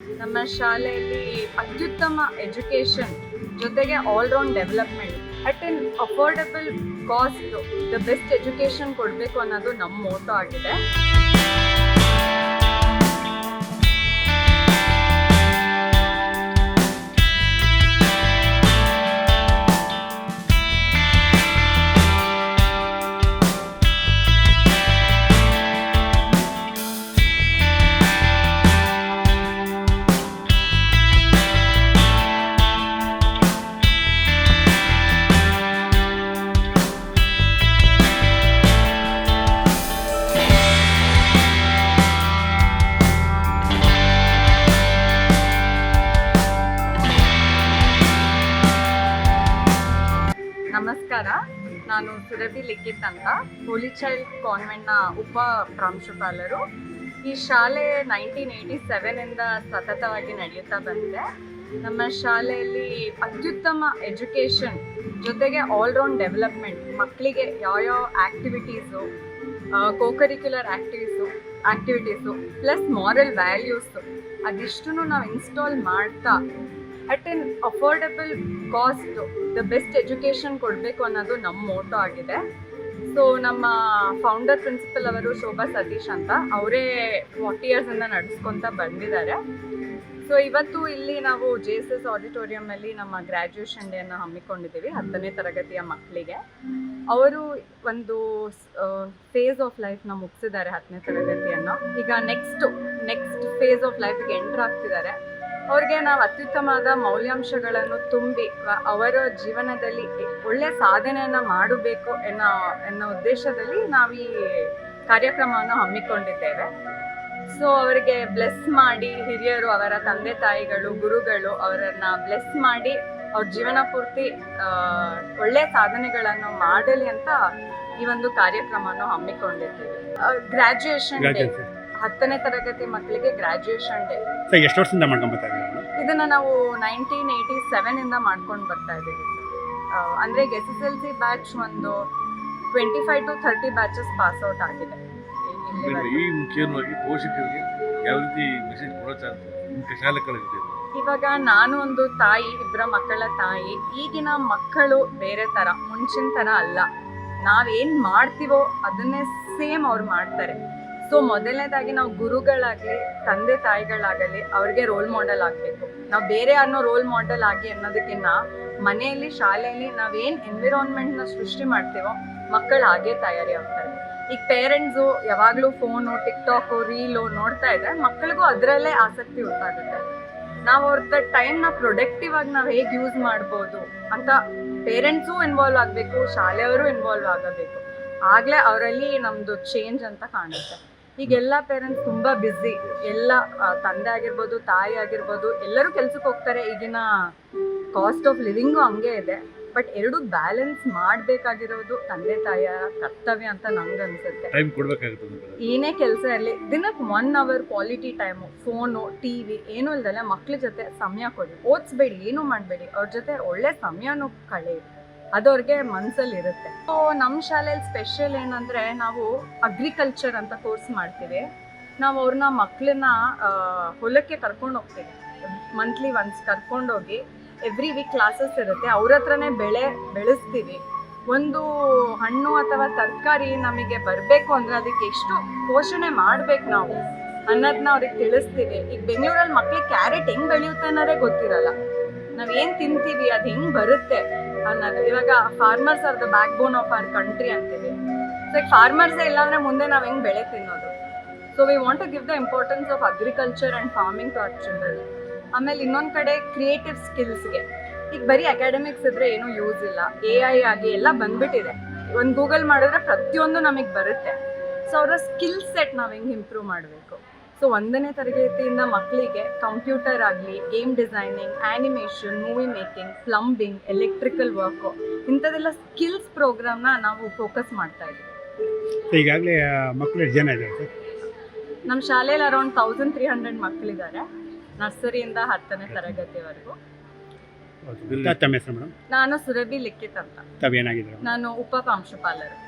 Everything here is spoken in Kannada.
ನಮ್ಮ ಶಾಲೆಯಲ್ಲಿ ಅತ್ಯುತ್ತಮ ಎಜುಕೇಷನ್ ಜೊತೆಗೆ all-round development at an affordable cost the best education ಕೊಡಬೇಕು ಅನ್ನೋದು ನಮ್ಮ ಮೋಟೋ ಆಗಿದೆ. ನಮಸ್ಕಾರ, ನಾನು ಸುರಭಿ ಲಿಖಿತ್ ಅಂತ, ಹೋಲಿ ಚೈಲ್ಡ್ ಕಾನ್ವೆಂಟ್ನ ಉಪ ಪ್ರಾಂಶುಪಾಲರು. ಈ ಶಾಲೆ 1987ಇಂದ ಸತತವಾಗಿ ನಡೆಯುತ್ತಾ ಬಂದಿದೆ. ನಮ್ಮ ಶಾಲೆಯಲ್ಲಿ ಅತ್ಯುತ್ತಮ ಎಜುಕೇಷನ್ ಜೊತೆಗೆ ಆಲ್ರೌಂಡ್ ಡೆವಲಪ್ಮೆಂಟ್, ಮಕ್ಕಳಿಗೆ ಯಾವ್ಯಾವ activities, cocurricular activities plus moral values ಅದಿಷ್ಟೂ ನಾವು ಇನ್ಸ್ಟಾಲ್ ಮಾಡ್ತಾ at an affordable cost the best education ಕೊಡಬೇಕು ಅನ್ನೋದು ನಮ್ಮ ಮೋಟೋ ಆಗಿದೆ. ಸೊ ನಮ್ಮ ಫೌಂಡರ್ ಪ್ರಿನ್ಸಿಪಲ್ ಅವರು ಶೋಭಾ ಸತೀಶ್ ಅಂತ, ಅವರೇ 40 ಇಯರ್ಸಿಂದ ನಡೆಸ್ಕೊತ ಬಂದಿದ್ದಾರೆ. ಸೊ ಇವತ್ತು ಇಲ್ಲಿ ನಾವು JSS ಆಡಿಟೋರಿಯಮಲ್ಲಿ ನಮ್ಮ ಗ್ರ್ಯಾಜುಯೇಷನ್ ಡೇಯನ್ನು ಹಮ್ಮಿಕೊಂಡಿದ್ದೀವಿ 10ನೇ ತರಗತಿಯ ಮಕ್ಕಳಿಗೆ. ಅವರು ಒಂದು ಫೇಸ್ ಆಫ್ ಲೈಫ್ನ ಮುಗಿಸಿದ್ದಾರೆ 10ನೇ ತರಗತಿಯನ್ನು. ಈಗ ನೆಕ್ಸ್ಟ್ ಫೇಸ್ ಆಫ್ ಲೈಫ್ಗೆ ಎಂಟರ್ ಆಗ್ತಿದ್ದಾರೆ. ಅವ್ರಿಗೆ ನಾವು ಅತ್ಯುತ್ತಮವಾದ ಮೌಲ್ಯಾಂಶಗಳನ್ನು ತುಂಬಿ ಅವರ ಜೀವನದಲ್ಲಿ ಒಳ್ಳೆಯ ಸಾಧನೆಯನ್ನು ಮಾಡಬೇಕು ಎನ್ನೋ ಉದ್ದೇಶದಲ್ಲಿ ನಾವು ಈ ಕಾರ್ಯಕ್ರಮವನ್ನು ಹಮ್ಮಿಕೊಂಡಿದ್ದೇವೆ. ಸೊ ಅವರಿಗೆ ಬ್ಲೆಸ್ ಮಾಡಿ, ಹಿರಿಯರು, ಅವರ ತಂದೆ ತಾಯಿಗಳು, ಗುರುಗಳು ಅವರನ್ನು ಬ್ಲೆಸ್ ಮಾಡಿ ಅವ್ರ ಜೀವನ ಪೂರ್ತಿ ಒಳ್ಳೆಯ ಸಾಧನೆಗಳನ್ನು ಮಾಡಲಿ ಅಂತ ಈ ಒಂದು ಕಾರ್ಯಕ್ರಮವನ್ನು ಹಮ್ಮಿಕೊಂಡಿದ್ದೇವೆ. ಗ್ರ್ಯಾಜುಯೇಷನ್ ಡೇ, 10ನೇ ತರಗತಿ ಮಕ್ಕಳಿಗೆ ಗ್ರ್ಯಾಜುಯೇಷನ್ ಡೇ. ಎಷ್ಟು ವರ್ಷದಿಂದ ಮಾಡ್ಕೊಂಡು ಬರ್ತಾ ಇದ್ದೀವಿ? ಇದನ್ನ ನಾವು 1987ಇಂದ ಮಾಡ್ಕೊಂಡು ಬರ್ತಾ ಇದ್ದೀವಿ. ಅಂದರೆ SSLC ಬ್ಯಾಚ್ ಒಂದು 25 to 30 ಬ್ಯಾಚಸ್ ಪಾಸ್ ಔಟ್ ಆಗಿದೆ. ಈ ಮುಖ್ಯವಾಗಿ ಪೋಷಕರಿಗೆ ಯಾವ ರೀತಿ ಮೆಸೇಜ್ ಶಾಲೆಗಳಿಗೆ? ಇವಾಗ ನಾನು ಒಂದು ತಾಯಿ, ಇಬ್ಬರ ಮಕ್ಕಳ ತಾಯಿ. ಈಗಿನ ಮಕ್ಕಳು ಬೇರೆ ಥರ, ಮುಂಚಿನ ಥರ ಅಲ್ಲ. ನಾವೇನು ಮಾಡ್ತೀವೋ ಅದನ್ನೇ ಸೇಮ್ ಅವ್ರು ಮಾಡ್ತಾರೆ. ಸೊ ಮೊದಲನೇದಾಗಿ ನಾವು ಗುರುಗಳಾಗಲಿ, ತಂದೆ ತಾಯಿಗಳಾಗಲಿ ಅವ್ರಿಗೆ ರೋಲ್ ಮಾಡೆಲ್ ಆಗಬೇಕು. ನಾವು ಬೇರೆ ಅನ್ನೋ ರೋಲ್ ಮಾಡೆಲ್ ಆಗಿ ಅನ್ನೋದಕ್ಕಿಂತ ಮನೆಯಲ್ಲಿ, ಶಾಲೆಯಲ್ಲಿ ನಾವೇನು ಎನ್ವಿರಾನ್ಮೆಂಟ್ನ ಸೃಷ್ಟಿ ಮಾಡ್ತೀವೋ ಮಕ್ಕಳು ಹಾಗೆ ತಯಾರಿ ಆಗ್ತಾರೆ. ಈಗ ಪೇರೆಂಟ್ಸು ಯಾವಾಗಲೂ ಫೋನು, ಟಿಕ್ಟಾಕು, ರೀಲು ನೋಡ್ತಾ ಇದ್ರೆ ಮಕ್ಕಳಿಗೂ ಅದರಲ್ಲೇ ಆಸಕ್ತಿ ಉಂಟಾಗುತ್ತೆ. ನಾವು ಅವ್ರದ್ದು ಟೈಮ್ನ ಪ್ರೊಡಕ್ಟಿವ್ ಆಗಿ ನಾವು ಹೇಗೆ ಯೂಸ್ ಮಾಡ್ಬೋದು ಅಂತ ಪೇರೆಂಟ್ಸು ಇನ್ವಾಲ್ವ್ ಆಗಬೇಕು, ಶಾಲೆಯವರು ಇನ್ವಾಲ್ವ್ ಆಗಬೇಕು. ಆಗಲೇ ಅವರಲ್ಲಿ ನಮ್ಮದು ಚೇಂಜ್ ಅಂತ ಕಾಣುತ್ತೆ. ಈಗೆಲ್ಲ ಪೇರೆಂಟ್ಸ್ ತುಂಬ ಬ್ಯುಸಿ, ಎಲ್ಲ ತಂದೆ ಆಗಿರ್ಬೋದು, ತಾಯಿ ಆಗಿರ್ಬೋದು, ಎಲ್ಲರೂ ಕೆಲ್ಸಕ್ಕೆ ಹೋಗ್ತಾರೆ. ಈಗಿನ ಕಾಸ್ಟ್ ಆಫ್ ಲಿವಿಂಗು ಹಂಗೆ ಇದೆ. ಬಟ್ ಎರಡು ಬ್ಯಾಲೆನ್ಸ್ ಮಾಡಬೇಕಾಗಿರೋದು ತಂದೆ ತಾಯಿಯ ಕರ್ತವ್ಯ ಅಂತ ನಂಗೆ ಅನ್ಸುತ್ತೆ. ಟೈಮ್ ಕೊಡಬೇಕಾಗುತ್ತೆ. ಏನೇ ಕೆಲಸ ಇರಲಿ, ದಿನಕ್ಕೆ 1 hour quality time, phone, TV ಏನೂ ಇಲ್ದಲೆ ಮಕ್ಳ ಜೊತೆ ಸಮಯ ಕೊಡಿ. ಓದಿಸ್ಬೇಡಿ, ಏನೂ ಮಾಡಬೇಡಿ, ಅವ್ರ ಜೊತೆ ಒಳ್ಳೆ ಸಮಯನೂ ಕಳೆಯಿರಿ. ಅದು ಅವ್ರಿಗೆ ಮನಸ್ಸಲ್ಲಿ ಇರುತ್ತೆ. ಸೊ ನಮ್ಮ ಶಾಲೆಯಲ್ಲಿ ಸ್ಪೆಷಲ್ ಏನಂದರೆ, ನಾವು ಅಗ್ರಿಕಲ್ಚರ್ ಅಂತ ಕೋರ್ಸ್ ಮಾಡ್ತೀವಿ. ನಾವು ಅವ್ರನ್ನ ಮಕ್ಕಳನ್ನ ಹೊಲಕ್ಕೆ ಕರ್ಕೊಂಡು ಹೋಗ್ತೀವಿ. ಮಂತ್ಲಿ ಒನ್ಸ್ ಕರ್ಕೊಂಡೋಗಿ ಎವ್ರಿ ವೀಕ್ ಕ್ಲಾಸಸ್ ಇರುತ್ತೆ. ಅವ್ರ ಹತ್ರನೇ ಬೆಳೆಸ್ತೀವಿ. ಒಂದು ಹಣ್ಣು ಅಥವಾ ತರಕಾರಿ ನಮಗೆ ಬರಬೇಕು ಅಂದರೆ ಅದಕ್ಕೆ ಎಷ್ಟು ಪೋಷಣೆ ಮಾಡಬೇಕು ನಾವು ಅನ್ನೋದನ್ನ ಅವ್ರಿಗೆ ತಿಳಿಸ್ತೀವಿ. ಈಗ ಬೆಂಗಳೂರಲ್ಲಿ ಮಕ್ಳಿಗೆ ಕ್ಯಾರೆಟ್ ಹೆಂಗೆ ಬೆಳೆಯುತ್ತೆ ಅನ್ನೋದೇ ಗೊತ್ತಿರಲ್ಲ. ನಾವೇನು ತಿಂತೀವಿ ಅದು ಹೆಂಗೆ ಬರುತ್ತೆ ಅನ್ನೋದು. ಇವಾಗ farmers are the backbone of our country ಅಂತೀವಿ. ಸೊ ಈಗ ಫಾರ್ಮರ್ಸೇ ಇಲ್ಲಾಂದರೆ ಮುಂದೆ ನಾವು ಹೆಂಗೆ ಬೆಳೆ ತಿನ್ನೋದು? So we want to give the importance of agriculture and farming to our children. ಆಮೇಲೆ ಇನ್ನೊಂದು ಕಡೆ ಕ್ರಿಯೇಟಿವ್ ಸ್ಕಿಲ್ಸ್ಗೆ, ಈಗ ಬರೀ ಅಕಾಡೆಮಿಕ್ಸ್ ಇದ್ರೆ ಏನೂ ಯೂಸ್ ಇಲ್ಲ. AI ಆಗಿ ಎಲ್ಲ ಬಂದ್ಬಿಟ್ಟಿದೆ. ಒಂದು ಗೂಗಲ್ ಮಾಡಿದ್ರೆ ಪ್ರತಿಯೊಂದು ನಮಗೆ ಬರುತ್ತೆ. ಸೊ ಅವರ ಸ್ಕಿಲ್ ಸೆಟ್ ನಾವು ಹೆಂಗೆ ಇಂಪ್ರೂವ್ ಮಾಡಬೇಕು. ಸೊ 1ನೇ ತರಗತಿಯಿಂದ ಮಕ್ಕಳಿಗೆ ಕಂಪ್ಯೂಟರ್ ಆಗಲಿ, game designing, animation, movie making, plumbing, electrical work, ಇಂಥದ್ದೆಲ್ಲ ಸ್ಕಿಲ್ಸ್ ಪ್ರೋಗ್ರಾಮ್ನ ನಾವು ಫೋಕಸ್ ಮಾಡ್ತಾ ಇದ್ದೀವಿ. ಈಗಾಗಲೇ ಮಕ್ಕಳು ಎಷ್ಟು ಜನ ಇದ್ದಾರೆ ಸರ್? ನಮ್ಮ ಶಾಲೆಯಲ್ಲಿ ಅರೌಂಡ್ 1300 ಮಕ್ಕಳಿದ್ದಾರೆ, ನರ್ಸರಿಯಿಂದ 10ನೇ ತರಗತಿವರೆಗೂ. ತಮ್ಮ ಹೆಸರು ಮೇಡಮ್? ನಾನು ಸುರಭಿ ಲಿಖಿತ್ ಅಂತ. ತಾವೇನಾಗಿದ್ದೀರಾ? ನಾನು ಉಪ ಪ್ರಾಂಶುಪಾಲರು.